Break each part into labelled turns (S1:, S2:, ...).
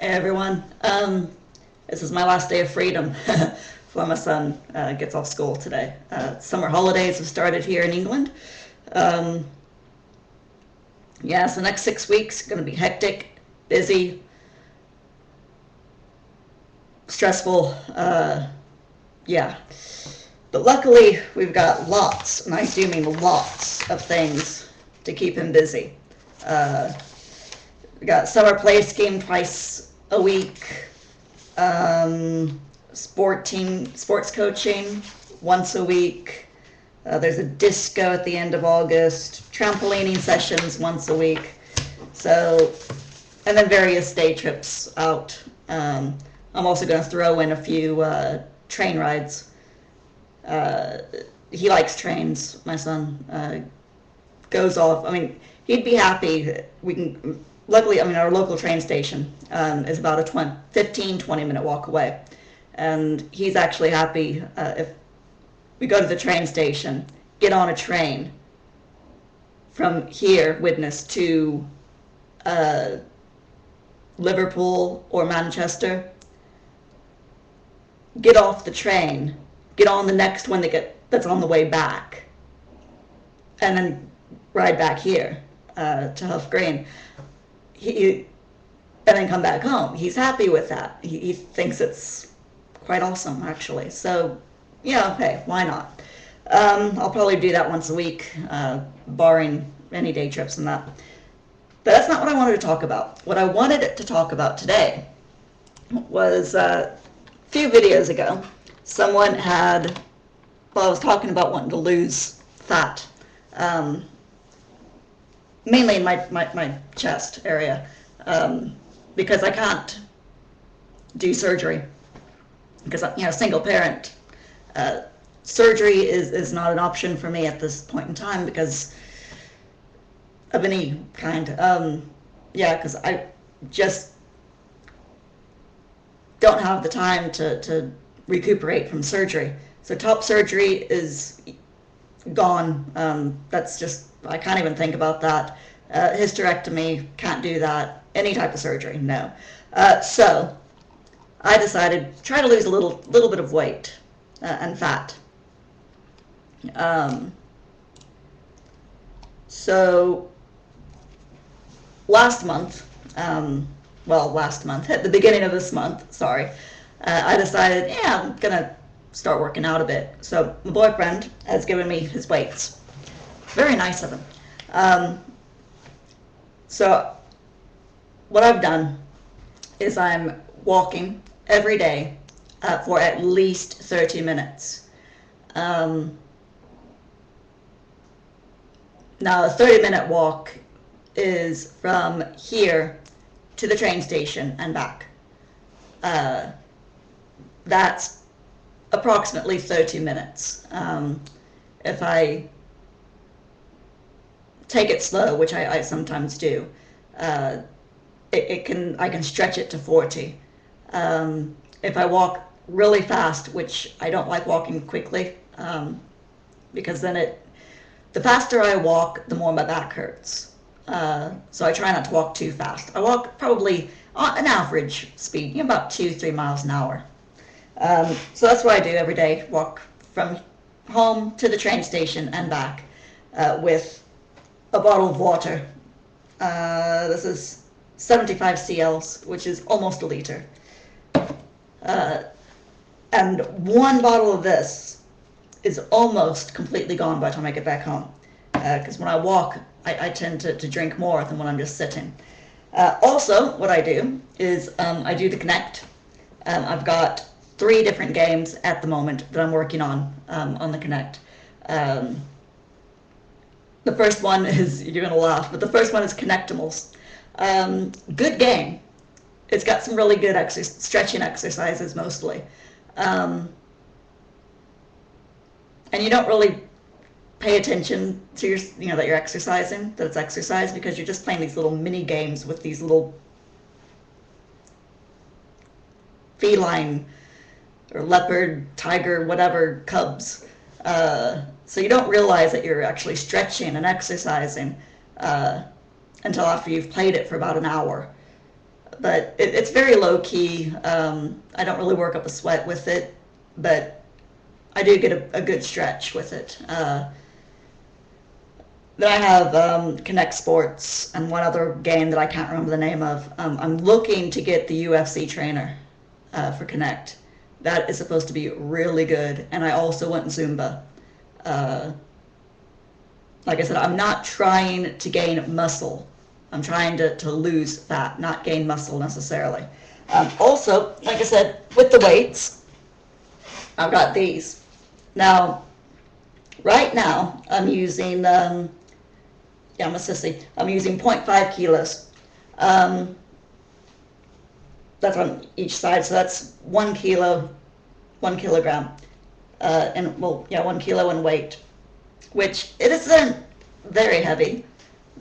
S1: Hey everyone. This is my last day of freedom before my son gets off school today. Summer holidays have started here in England. Um, yeah, so the next 6 weeks going to be hectic, busy, stressful. Yeah, but luckily we've got lots, and I do mean lots of things to keep him busy. Uh, we got summer play scheme twice a week. Sports coaching once a week. There's a disco at the end of August, trampolining sessions once a week. So, and then various day trips out. I'm also going to throw in a few train rides. He likes trains, my son. Goes off. I mean, he'd be happy. We can, luckily, I mean, our local train station is about a 15-20 minute walk away. And he's actually happy if we go to the train station, get on a train from here, Widnes, to Liverpool or Manchester, get off the train, get on the next one that's on the way back, and then ride back here to Huff Green. And then come back home. He's happy with that. He thinks it's quite awesome, actually. So, yeah, okay, why not? I'll probably do that once a week, barring any day trips and that. But that's not what I wanted to talk about. What I wanted to talk about today was a few videos ago, someone had, well, I was talking about wanting to lose fat, mainly in my chest area, because I can't do surgery, because I'm, single parent. Surgery is not an option for me at this point in time because of any kind. Yeah, because I just don't have the time to recuperate from surgery. So top surgery is gone. That's just, I can't even think about that. Hysterectomy, can't do that. Any type of surgery, no. So I decided to try to lose a little bit of weight and fat. So last month, at the beginning of this month, sorry, I decided, yeah, I'm gonna start working out a bit. So my boyfriend has given me his weights. Very nice of him. So what I've done is I'm walking every day for at least 30 minutes. Now, a 30-minute walk is from here to the train station and back. That's approximately 30 minutes. If I take it slow, which I sometimes do, I can stretch it to 40. If I walk really fast, which I don't like walking quickly, because then the faster I walk, the more my back hurts. So I try not to walk too fast. I walk probably on an average speed, about 2-3 miles an hour. So that's what I do every day, walk from home to the train station and back with a bottle of water. This is 75 cls, which is almost a liter. And one bottle of this is almost completely gone by the time I get back home. Because when I walk, I tend to drink more than when I'm just sitting. Also, what I do is I do the Connect. I've got 3 different games at the moment that I'm working on the Connect. The first one is, you're going to laugh, but the first one is Connectimals. Good game. It's got some really good stretching exercises mostly. And you don't really pay attention to that you're exercising, that it's exercise, because you're just playing these little mini games with these little feline or leopard, tiger, whatever cubs. So you don't realize that you're actually stretching and exercising until after you've played it for about an hour. but it's very low key. I don't really work up a sweat with it, but I do get a good stretch with it. Then I have Connect Sports and one other game that I can't remember the name of. I'm looking to get the UFC trainer for Connect. That is supposed to be really good. And I also went Zumba. Uh, like I said, I'm not trying to gain muscle. I'm trying to lose fat, not gain muscle necessarily. Also, like I said, with the weights, I've got these. Now, right now, I'm using, I'm a sissy. I'm using 0.5 kilos. That's on each side, so that's 1 kilo, 1 kilogram, and well, yeah, 1 kilo in weight, which it isn't very heavy,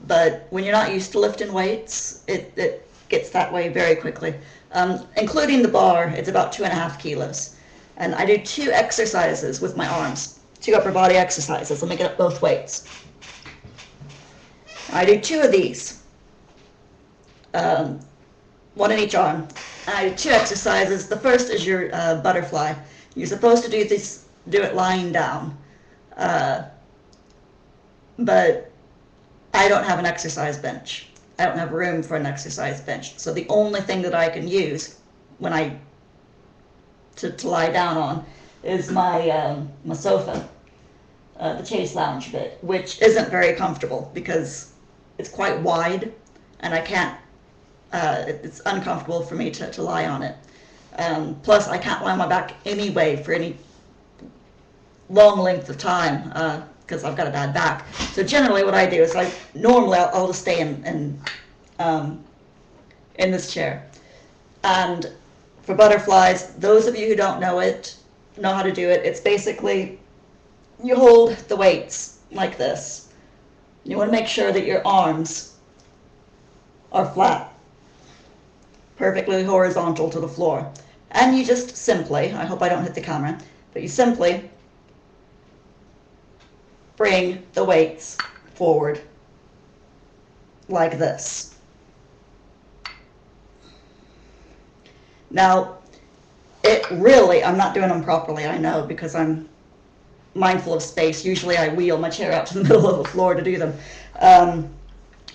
S1: but when you're not used to lifting weights, it gets that way very quickly. Including the bar, it's about 2.5 kilos. And I do 2 exercises with my arms, 2 upper body exercises. Let me get up both weights. I do 2 of these, 1 in each arm. And I do 2 exercises. The first is your butterfly. You're supposed to do it lying down. But I don't have an exercise bench. I don't have room for an exercise bench. So the only thing that I can use when to lie down on is my sofa, the Chase Lounge bit, which isn't very comfortable because it's quite wide and I can't, it's uncomfortable for me to lie on it. Plus I can't lie on my back anyway for any long length of time because I've got a bad back. So generally what I do is normally I'll just stay in this chair. And for butterflies, those of you who don't know how to do it, it's basically you hold the weights like this. You want to make sure that your arms are flat, perfectly horizontal to the floor. And you just simply, I hope I don't hit the camera, but you simply bring the weights forward like this. Now, I'm not doing them properly, I know, because I'm mindful of space. Usually I wheel my chair out to the middle of the floor to do them,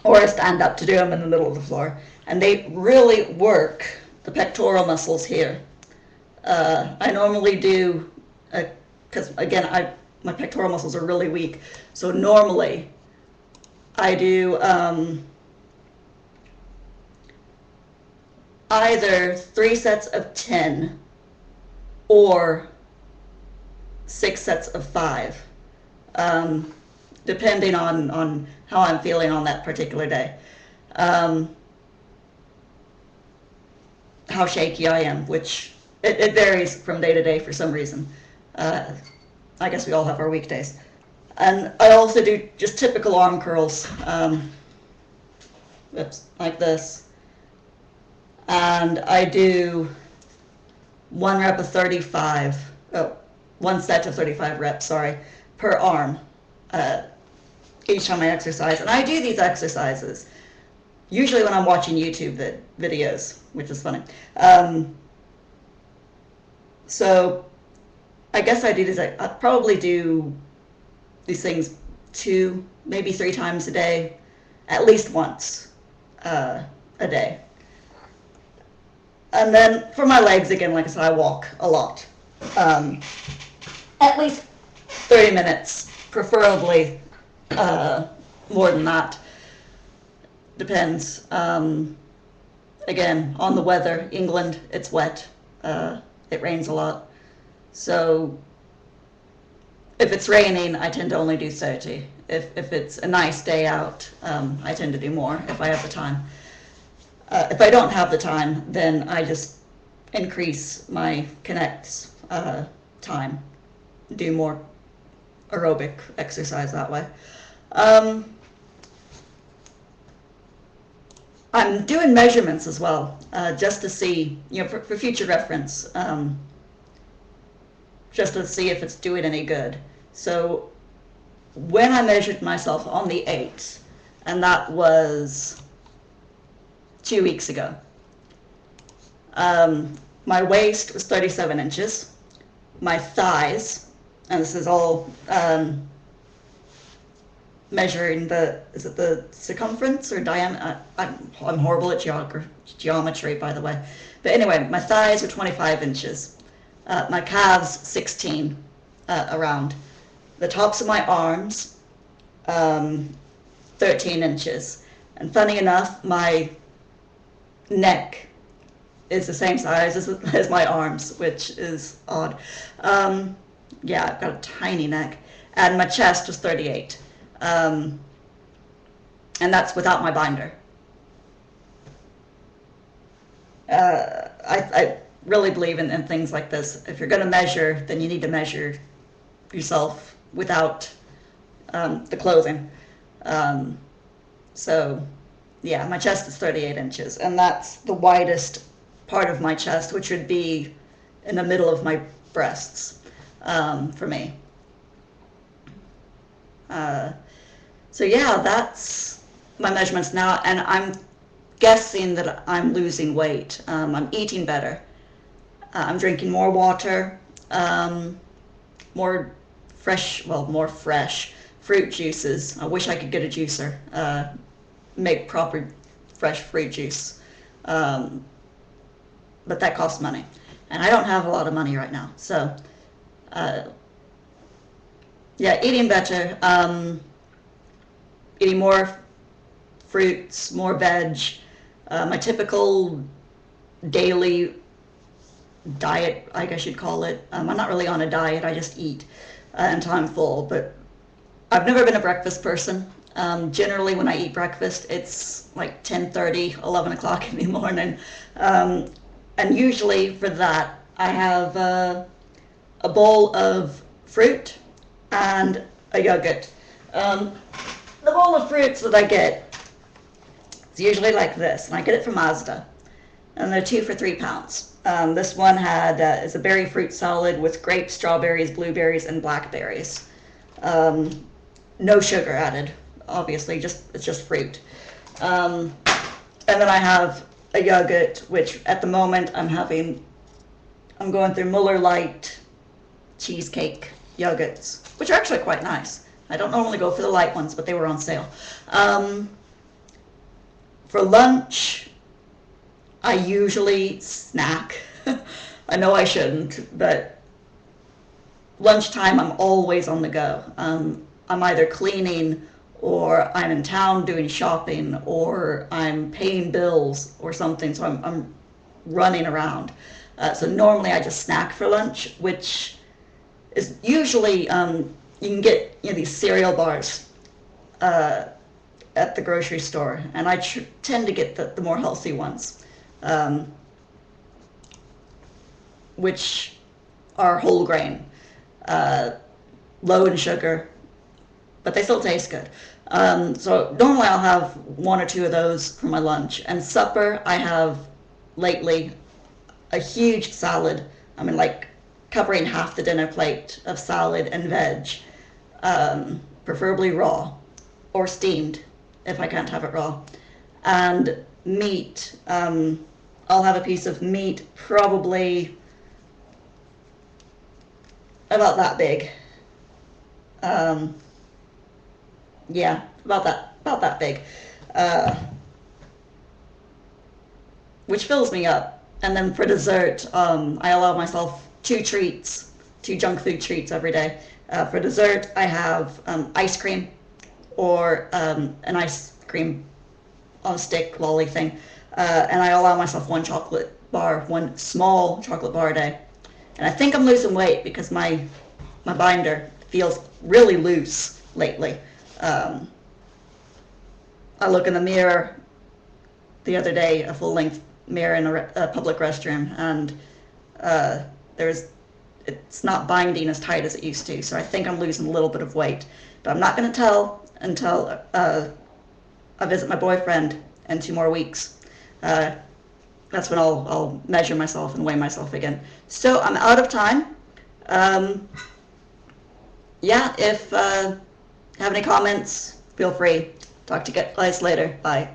S1: or I stand up to do them in the middle of the floor. And they really work the pectoral muscles here. I normally do, because again, my pectoral muscles are really weak, so normally I do either 3 sets of 10 or 6 sets of 5, depending on how I'm feeling on that particular day, how shaky I am, which it varies from day to day for some reason. I guess we all have our weekdays. And I also do just typical arm curls, like this. And I do 1 rep of 35, 1 set of 35 reps, sorry, per arm, each time I exercise. And I do these exercises usually when I'm watching YouTube videos, which is funny. So I guess I do this, I probably do these things 2, maybe 3 times a day, at least once a day. And then for my legs, again, like I said, I walk a lot. At least 30 minutes, preferably more than that. Depends. Again, on the weather. England, it's wet. It rains a lot. So if it's raining, I tend to only do 30. If it's a nice day out, I tend to do more if I have the time. If I don't have the time, then I just increase my Connect's time, do more aerobic exercise that way. I'm doing measurements as well, just to see, for future reference, just to see if it's doing any good. So when I measured myself on the 8th, and that was 2 weeks ago, My waist was 37 inches. My thighs, and this is all measuring is it the circumference or diameter? I'm horrible at geometry, by the way. But anyway, my thighs are 25 inches. My calves, 16 around. The tops of my arms, 13 inches. And funny enough, my neck is the same size as my arms, which is odd. Yeah, I've got a tiny neck. And my chest was 38. And that's without my binder. I really believe in things like this. If you're going to measure, then you need to measure yourself without the clothing. So, yeah, my chest is 38 inches, and that's the widest part of my chest, which would be in the middle of my breasts for me. So yeah, that's my measurements now, and I'm guessing that I'm losing weight. I'm eating better. I'm drinking more water, more fresh fruit juices. I wish I could get a juicer, make proper fresh fruit juice. But that costs money, and I don't have a lot of money right now. So, yeah, eating better, eating more fruits, more veg. My typical daily diet, I guess you'd call it. I'm not really on a diet, I just eat until I'm full, but I've never been a breakfast person. Generally when I eat breakfast, it's like 10:30, 11 o'clock in the morning. And usually for that, I have a bowl of fruit and a yogurt. The bowl of fruits that I get, it's usually like this, and I get it from Mazda, and they're 2 for £3. This one is a berry fruit salad with grapes, strawberries, blueberries, and blackberries. No sugar added, obviously, it's just fruit. And then I have a yogurt, which at the moment I'm going through Muller Light cheesecake yogurts, which are actually quite nice. I don't normally go for the light ones, but they were on sale. For lunch, I usually snack. I know I shouldn't, but lunchtime I'm always on the go. I'm either cleaning, or I'm in town doing shopping, or I'm paying bills or something, so I'm running around. So normally I just snack for lunch, which is usually, you can get these cereal bars at the grocery store, and I tend to get the more healthy ones, which are whole grain, low in sugar, but they still taste good. So normally I'll have 1 or 2 of those for my lunch. And supper, I have lately a huge salad. I mean, like covering half the dinner plate of salad and veg, preferably raw or steamed if I can't have it raw. And meat, I'll have a piece of meat probably about that big. Yeah, about that big, which fills me up. And then for dessert, I allow myself 2 junk food treats every day. For dessert, I have ice cream, or an ice cream on a stick lolly thing, and I allow myself 1 small chocolate bar a day. And I think I'm losing weight because my binder feels really loose lately. I look in the mirror the other day, a full-length mirror in a public restroom, and it's not binding as tight as it used to, so I think I'm losing a little bit of weight. But I'm not going to tell until I visit my boyfriend in 2 more weeks. That's when I'll measure myself and weigh myself again. So I'm out of time. Yeah, if you have any comments, feel free. Talk to you guys later. Bye.